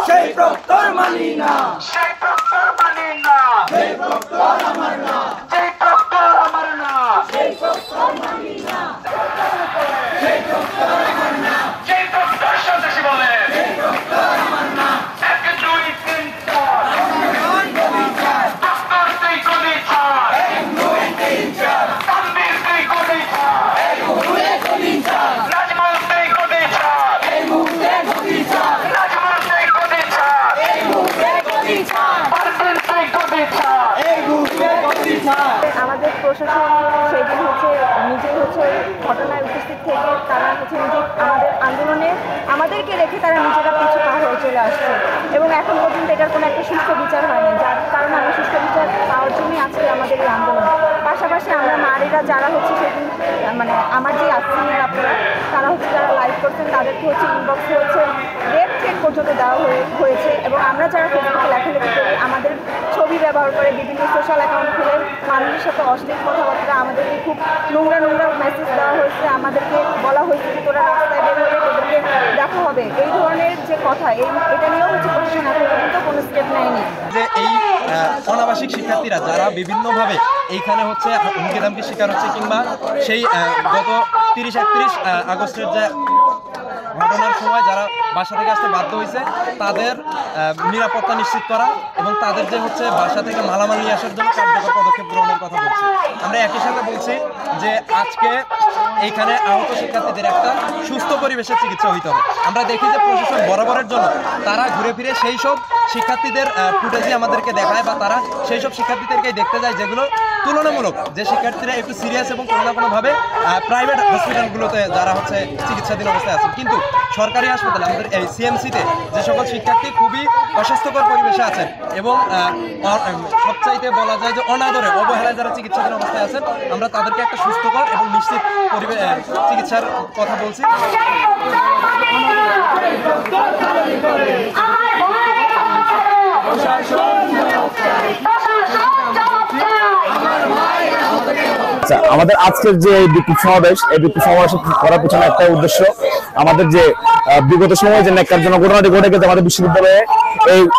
সেই প্রক্টর মানি না, সেই প্রক্টর মানি না, সেই প্রক্টর আমার না, সেই প্রক্টর আমার না, সেই প্রক্টর মানি না, সেই প্রক্টর আমার না, সেই প্রক্টর সন্ত্রাসী বলে, সেই প্রক্টর আমার না। 1 2 3 4 প্রক্টর তুই গুলি ছাড়, 1 2 3 4 তানভীর তুই গুলি ছাড়, 1 2 গুলি ছাড়, নাজমুল তুই গুলি ছাড়, 1 2 গুলি ছাড়, নাজমুল তুই গুলি ছাড়, 1 2 গুলি ছাড়, পারভীন তুই গুলি ছাড়, 1 2 গুলি ছাড়। আমাদের প্রশাসন সেদিন নিজেই ঘটনায় উপস্থিত থেকে তারা নিজে আমাদের আন্দোলনে আমাদেরকে রেখে তারা নিজেরা পিছু পা হয়ে চলে আসছে এবং এখন পর্যন্ত এটার কোনো একটা সুষ্ঠু বিচার হয়নি, যার কারণে আমরা সুষ্ঠু বিচার পাওয়ার জন্যই আজকে আমাদের এই আন্দোলন। পাশাপাশি আমরা নারীরা যারা সেদিন মানে আমার যে সিনিয়র আপনারা তারা যারা লাইভ করছেন তাদেরকে ইনবক্সে রেড থ্রেট পর্যন্ত দেওয়া হয়েছে এবং আমরা যারা ফেসবুকে লেখালেখি করি আমাদের ছবি ব্যবহার করে বিভিন্ন সোশ্যাল অ্যাকাউন্ট খুলে মানুষের সাথে অশ্লীল কথাবার্তা আমাদেরকে খুব নোংরা মেসেজ দেওয়া হয়েছে, আমাদেরকে বলা হয়েছে যে তোরা রাস্তায় বের হলে তোদেরকে দেখা হবে, এই ধরনের যে কথা এটা নিয়েও প্রশাসন এখন পর্যন্ত কোনো স্টেপ নেয়নি। যে এই অনাবাসিক শিক্ষার্থীরা যারা বিভিন্নভাবে এইখানে হুমকি-ধামকির শিকার হচ্ছে কিংবা সেই গত 30-31 আগস্টের যে ঘটনার সময় যারা বাসা থেকে আসতে বাধ্য হয়েছে তাদের নিরাপত্তা নিশ্চিত করা এবং তাদের যে বাসা থেকে মালামাল নিয়ে আসার জন্য কার্যকর পদক্ষেপ গ্রহণের কথা বলছি। আমরা একই সাথে বলছি যে আজকে এইখানে আহত শিক্ষার্থীদের একটা সুস্থ পরিবেশে চিকিৎসা হইতে হবে। আমরা দেখি যে প্রশাসন বরাবরের জন্য তারা ঘুরে ফিরে সেই সব শিক্ষার্থীদের ফুটেজই আমাদেরকে দেখায় বা তারা সেই সব শিক্ষার্থীদেরকেই দেখতে যায় যেগুলো তুলনামূলক যে শিক্ষার্থীরা একটু সিরিয়াস এবং কোনো না কোনোভাবে প্রাইভেট হসপিটালগুলোতে যারা চিকিৎসাধীন অবস্থায় আছেন, কিন্তু সরকারি হাসপাতালে আমাদের এই সিএমসিতে যে সকল শিক্ষার্থী খুবই অস্বাস্থ্যকর পরিবেশে আছেন এবং সবচাইতে বলা যায় যে অনাদরে অবহেলায় যারা চিকিৎসাধীন অবস্থায় আছেন আমরা তাদেরকে একটা সুস্থকর এবং নিশ্চিত চিকিৎসার কথা বলছি। আমাদের আজকের যে বিক্ষোভ সমাবেশ, এই বিক্ষোভ সমাবেশ করার পিছনে একটা উদ্দেশ্য, আমাদের যে বিগত সময়ে যে ন্যাক্কারজনক ঘটনাটি ঘটে গেছে আমাদের বিশ্ববিদ্যালয়ে,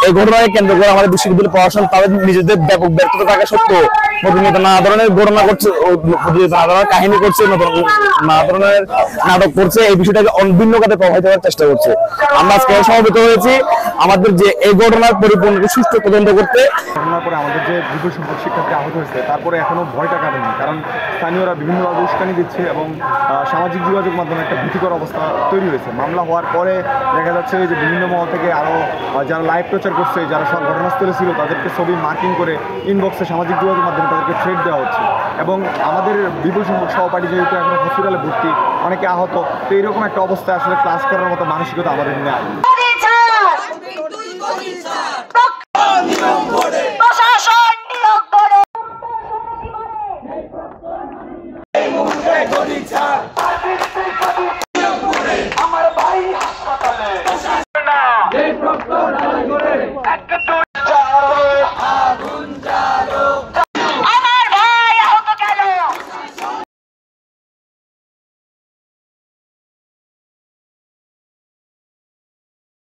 এই ঘটনাকে কেন্দ্র করে আমাদের বিশ্ববিদ্যালয় প্রশাসন তাদের নিজেদের ব্যাপক ব্যর্থতা থাকা সত্ত্বেও প্রতিনিয়ত নানা ধরনের ঘটনা করছে, নানা ধরনের কাহিনী করছে, নানা ধরনের নাটক করছে, এই বিষয়টাকে ভিন্ন খাতে প্রভাবিত করার চেষ্টা করছে। আমরা আজকে সমবেত হয়েছি আমাদের যে এই ঘটনার পরিপূর্ণ সুষ্ঠু তদন্ত করতে। ঘটনার পরে আমাদের যে বিপুল সংখ্যক শিক্ষার্থী আহত হয়েছে তারপরে এখনো ভয়টা কাটেনি, কারণ স্থানীয়রা বিভিন্নভাবে উস্কানি দিচ্ছে এবং সামাজিক যোগাযোগ মাধ্যমে একটা ভীতিকর অবস্থা তৈরি হয়েছে। মামলা হওয়ার পরে দেখা যাচ্ছে যে বিভিন্ন মহল থেকে আরও যারা লাইভ প্রচার করছে, যারা সব ঘটনাস্থলে ছিল তাদেরকে ছবি মার্কিং করে ইনবক্সে সামাজিক যোগাযোগ মাধ্যমে তাদেরকে থ্রেট দেওয়া হচ্ছে এবং আমাদের বিপুল সংখ্যক সহপাঠী যেহেতু এখন হসপিটালে ভর্তি, অনেকে আহত, তো এইরকম একটা অবস্থায় আসলে ক্লাস করার মতো মানসিকতা আমাদের নেই।